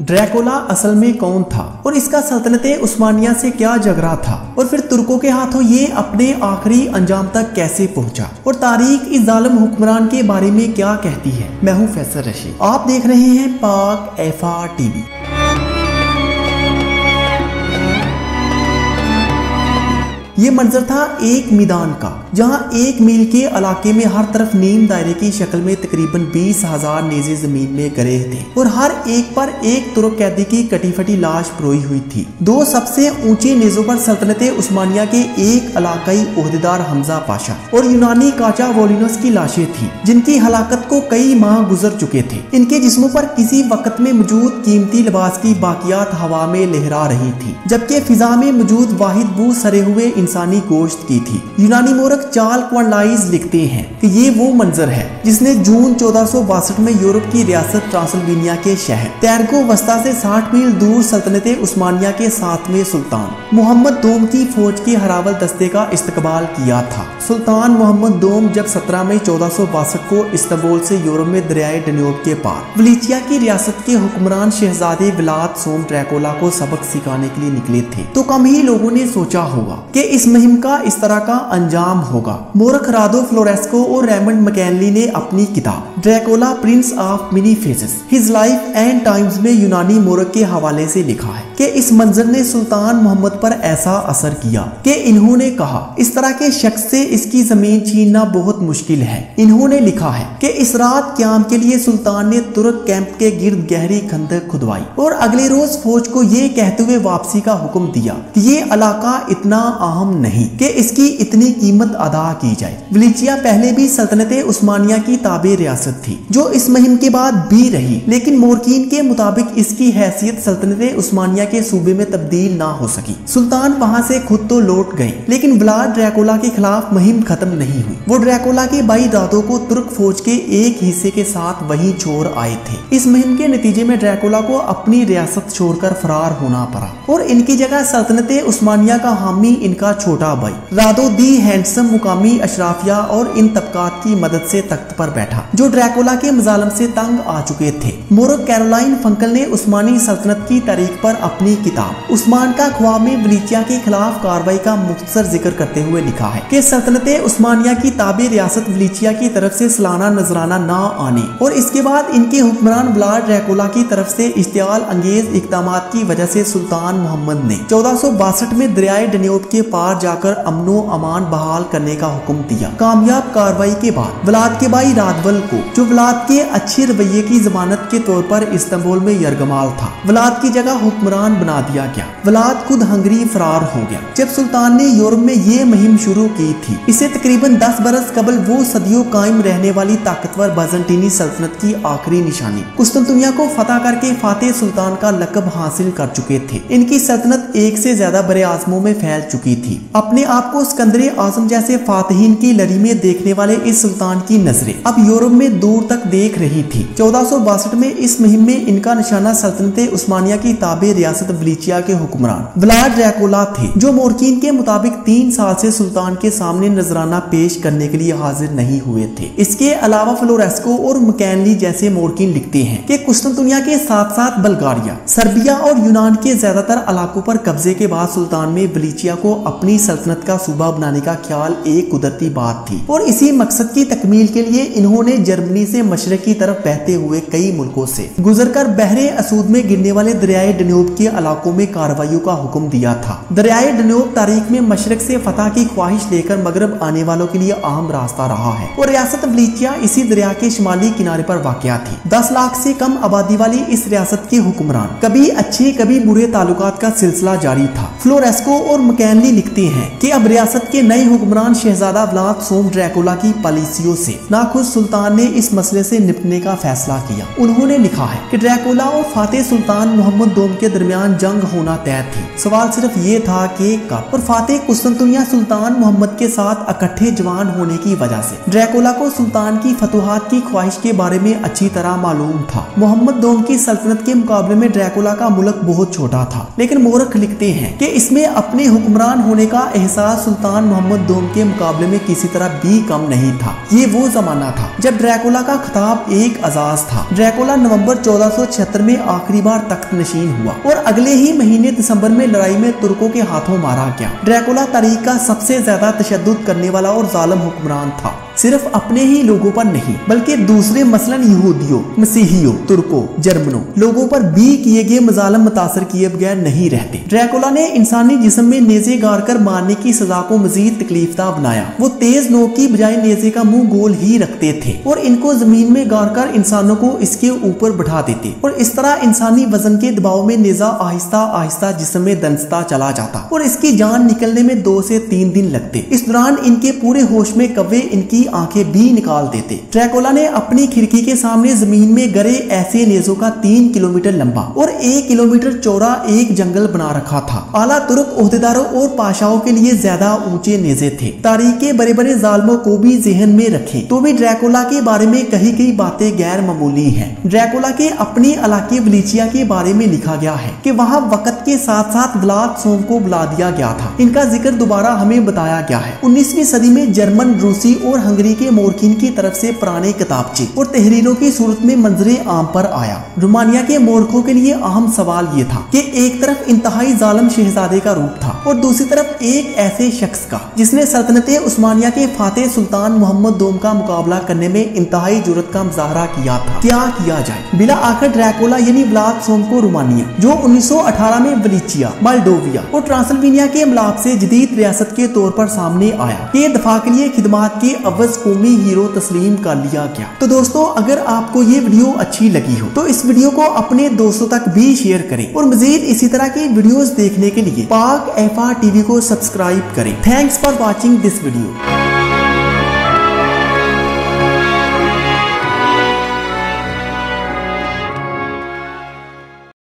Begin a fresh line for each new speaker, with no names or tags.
Dracula असल में कौन था और इसका सल्तनत उस्मानिया से क्या झगड़ा था और फिर तुर्कों के हाथों ये अपने आखिरी अंजाम तक कैसे पहुंचा और तारीख इस जालिम हुक्मरान के बारे में क्या कहती है। मैं हूं फैसल रशीद, आप देख रहे हैं पाक एफा टीवी। ये मंजर था एक मैदान का, जहां 1 मील के इलाके में हर तरफ नीम दायरे की शक्ल में तकरीबन 20,000 नेज़े जमीन में गिरे थे और हर एक पर एक तुर्क कैदी की कटी फटी लाश परोई हुई थी। 2 सबसे ऊंचे नेज़ों पर सल्तनत उस्मानिया के एक इलाकाई ओहदेदार हमजा पाशा और यूनानी काचा वोलिनस की लाशें थी, जिनकी हलाकत को कई माह गुजर चुके थे। इनके जिस्मों पर किसी वक्त में मौजूद कीमती लिबास की बाकियात हवा में लहरा रही थी, जबकि फिजा में मौजूद वाहिद बू सरे हुए इंसानी गोश्त की थी। यूनानी मोरख चार्ल्स क्वार्नलाइज लिखते हैं कि ये वो मंजर है जिसने जून 1462 में यूरोप की रियासत ट्रांसिल्वेनिया के शहर तैरगो वस्ता से 60 मील दूर सल्तनत उस्मानिया के 7वें सुल्तान मोहम्मद दोम की फौज के हरावल दस्ते का इस्तकबाल किया था। सुल्तान मोहम्मद दोम जब 17 मई 1462 को इस्तांबुल से यूरोप में दरियाए डन्यूब के पार वलीचिया की रियासत के हुक्मरान शहजादे व्लाद सोम ड्रैकुला को सबक सिखाने के लिए निकले थे, तो कम ही लोगों ने सोचा होगा कि इस मुहिम का इस तरह का अंजाम होगा। मोरख रादो फ्लोरेस्को और रेमंड मैकेनली ने अपनी किताब Dracula Prince of many faces his life and times में यूनानी मोरख के हवाले से लिखा है कि इस मंजर ने सुल्तान मोहम्मद पर ऐसा असर किया कि इन्होंने कहा, इस तरह के शख्स से इसकी जमीन छीनना बहुत मुश्किल है। इन्होंने लिखा है कि इस रात क्याम के लिए सुल्तान ने तुर्क कैंप के गिर्द गहरी खंदक खुदवाई और अगले रोज फौज को ये कहते हुए वापसी का हुक्म दिया कि ये इलाका इतना अहम नहीं कि इसकी इतनी कीमत अदा की जाए। वलीचिया पहले भी सल्तनत उस्मानिया की ताबे रियासत थी, जो इस मुहिम के बाद भी रही, लेकिन मोरकीन के मुताबिक इसकी हैसियत सल्तनत उस्मानिया के सूबे में तब्दील ना हो सकी। सुल्तान वहां से खुद तो लौट गए, लेकिन व्लाद ड्रैकुला के खिलाफ मुहिम खत्म नहीं हुई। वो ड्रैकुला के भाई रादो को तुर्क फौज के एक हिस्से के साथ वहीं छोड़ आए थे। इस मुहिम के नतीजे में ड्रैकुला को अपनी रियासत छोड़कर फरार होना पड़ा और इनकी जगह सल्तनत उस्मानिया का हामी इनका छोटा भाई रादो दी हैंडसम मुकामी अशराफिया और इन तबकात की मदद से तख्त पर बैठा, जो ड्रैकुला के मजालम से तंग आ चुके थे। मोरख कैरोलाइन फंकल ने उस्मानी सल्तनत की तारीख पर अपनी किताब उस्मान का ख्वाब में वलीचिया के खिलाफ कार्रवाई का मुख्तसर जिक्र करते हुए लिखा है कि सल्तनत उस्मानिया की ताबे रियासत वलीचिया की तरफ से सालाना नजराना ना आने और इसके बाद इनके हुक्मरान व्लाद ड्रैकुला की तरफ से इश्तियाल अंगेज इक़दामात की वजह से सुल्तान मोहम्मद ने 1462 में दरियाए डन्यूब के पार जाकर अमनो अमान बहाल करने का हुक्म दिया। कामयाब कार्रवाई के बाद व्लाद के भाई रादवल को, जो व्लाद के अच्छे रवैये की जमानत के तौर पर इस्तांबुल में यरगमाल था, व्लाद की जगह हुक्मरान बना दिया गया। व्लाद खुद हंगरी फरार हो गया। जब सुल्तान ने यूरोप में ये मुहिम शुरू की थी, इसे तकरीबन 10 बरस कबल वो सदियों कायम रहने वाली ताकतवर बाज़ंटीनी सल्तनत की आखिरी निशानी कुस्तुनतुनिया को फतह करके फातेह सुल्तान का लक़ब हासिल कर चुके थे। इनकी सल्तनत एक से ज्यादा बड़े आज़मों में फैल चुकी थी। अपने आप को सिकंदर आज़म जैसे फातहीन की लड़ी में देखने वाले इस सुल्तान की नजरें अब यूरोप में दूर तक देख रही थी। 1462 में इस मुहिम में इनका निशाना सल्तनत उस्मानिया की ताबे रियासत वलीचिया के हुक्मरान व्लाद ड्रैकुला थे, जो मोरकीन के मुताबिक 3 साल से सुल्तान के सामने नजराना पेश करने के लिए हाजिर नहीं हुए थे। इसके अलावा फ्लोरेस्को और मैकेनली जैसे मोरकीन लिखते हैं कि कुस्तुनतुनिया के साथ साथ बल्गारिया, सर्बिया और यूनान के ज्यादातर इलाकों पर कब्जे के बाद सुल्तान में वलीचिया को अपनी सल्तनत का सूबा बनाने का ख्याल एक कुदरती बात थी और इसी मकसद की तकमील के लिए इन्होंने जर्मनी से मशरक की तरफ बहते हुए कई मुल्कों से गुजरकर बहरे असूद में गिरने वाले दरियाए डन्यूब के इलाकों में कार्रवाइयों का हुक्म दिया था। दरियाए डन्यूब तारीख में मशरक से फतह की ख्वाहिश लेकर मगरब आने वालों के लिए अहम रास्ता रहा है और रियासत वलीचिया इसी दरिया के शुमाली किनारे पर वाक़या थी। 10 लाख से कम आबादी वाली इस रियासत के हुक्मरान कभी अच्छे कभी बुरे ताल्लुकात का सिलसिला जारी था। फ्लोरेस्को और मैकेनली लिखते हैं कि अब रियासत के नए हुक्मरान शहजादा व्लाद सोम ड्रैकुला की पॉलिसियों से नाखुश सुल्तान ने इस मसले से निपटने का फैसला किया। उन्होंने लिखा है कि ड्रैकुला और फातेह सुल्तान मोहम्मद दोम के दरमियान जंग होना तय थी। सवाल सिर्फ ये था कि कब, और फातेह कुस्तुनतुनिया सुल्तान मोहम्मद के साथ इकट्ठे जवान होने की वजह से ड्रैकुला को सुल्तान की फतुहात की ख्वाहिश के बारे में अच्छी तरह मालूम था। मोहम्मद दोम की सल्तनत के मुकाबले में ड्रैकुला का मुल्क बहुत छोटा था, लेकिन मोरख लिखते हैं कि इसमें अपने हुक्मरान होने का एहसास सुल्तान मोहम्मद दोम के मुकाबले में किसी तरह भी कम नहीं था। ये वो जमाना था जब ड्रैकुला का खिताब एक अजाज था। ड्रैकुला नवंबर 1476 में आखिरी बार तख्त नशीन हुआ और अगले ही महीने दिसंबर में लड़ाई में तुर्कों के हाथों मारा गया। ड्रैकुला तारीख का सबसे ज्यादा तशद्दुद करने वाला और जालिम हुक्मरान था, सिर्फ अपने ही लोगों पर नहीं बल्कि दूसरे मसलन यहूदियों, मसीहियों, तुर्कों, जर्मनों लोगों पर भी किए गए मजालिम मुतासर किए बगैर नहीं रहते। ड्रैकुला ने इंसानी जिस्म में नेज़े गाड़ कर मारने की सजा को मजीद तकलीफदा बनाया। वो तेज नोक की बजाय नेज़े का मुंह गोल ही रखते थे और इनको जमीन में गाड़ कर इंसानों को इसके ऊपर बैठा देते और इस तरह इंसानी वजन के दबाव में नेज़ा आहिस्ता आहिस्ता जिस्म में दंसता चला जाता और इसकी जान निकलने में 2 से 3 दिन लगते। इस दौरान इनके पूरे होश में कव्वे इनकी आंखें भी निकाल देते। ड्रैकुला ने अपनी खिड़की के सामने जमीन में गरे ऐसे नेज़ों का 3 किलोमीटर लंबा और 1 किलोमीटर चौड़ा एक जंगल बना रखा था। आला तुर्क ओहदेदारों और पाशाओं के लिए ज्यादा ऊंचे नेज़े थे। तारीख के बड़े बड़े जालिमों को भी जहन में रखें तो भी ड्रैकुला के बारे में कही गई बातें गैर मामूली हैं। ड्रैकुला के अपने इलाके वलीचिया के बारे में लिखा गया है कि वहाँ वक्त के साथ साथ व्लाद सोम को बुला दिया गया था। इनका जिक्र दोबारा हमें बताया गया है। 19वीं सदी में जर्मन, रूसी और हंगरी के मोरखीन की तरफ से पुराने किताबचे और तहरीरों की सूरत में मंजरे आम पर आया। रोमानिया के मोरखों के लिए अहम सवाल ये था कि एक तरफ इंतहाई जालिम शहजादे का रूप था और दूसरी तरफ एक ऐसे शख्स का जिसने सल्तनते उस्मानिया के फातेह सुल्तान मोहम्मद दोम का मुकाबला करने में इंतहाई जुर्रत का मुजाहरा किया था। क्या किया जाए? बिला आखिर ड्रैकुला यानी व्लाद सोम को रोमानिया, जो 1918 में वलीचिया, मोल्डोविया और ट्रांसिल्वेनिया के मिलाप से जदीद रियासत के तौर पर सामने आया, के दफा के लिए खिदमात के अवज कौमी हीरो तस्लीम कर लिया गया। तो दोस्तों, अगर आपको ये वीडियो अच्छी लगी हो तो इस वीडियो को अपने दोस्तों तक भी शेयर करें और मजीद इसी तरह की वीडियोस देखने के लिए पाक एफा टीवी को सब्सक्राइब करें। Thanks for watching this video.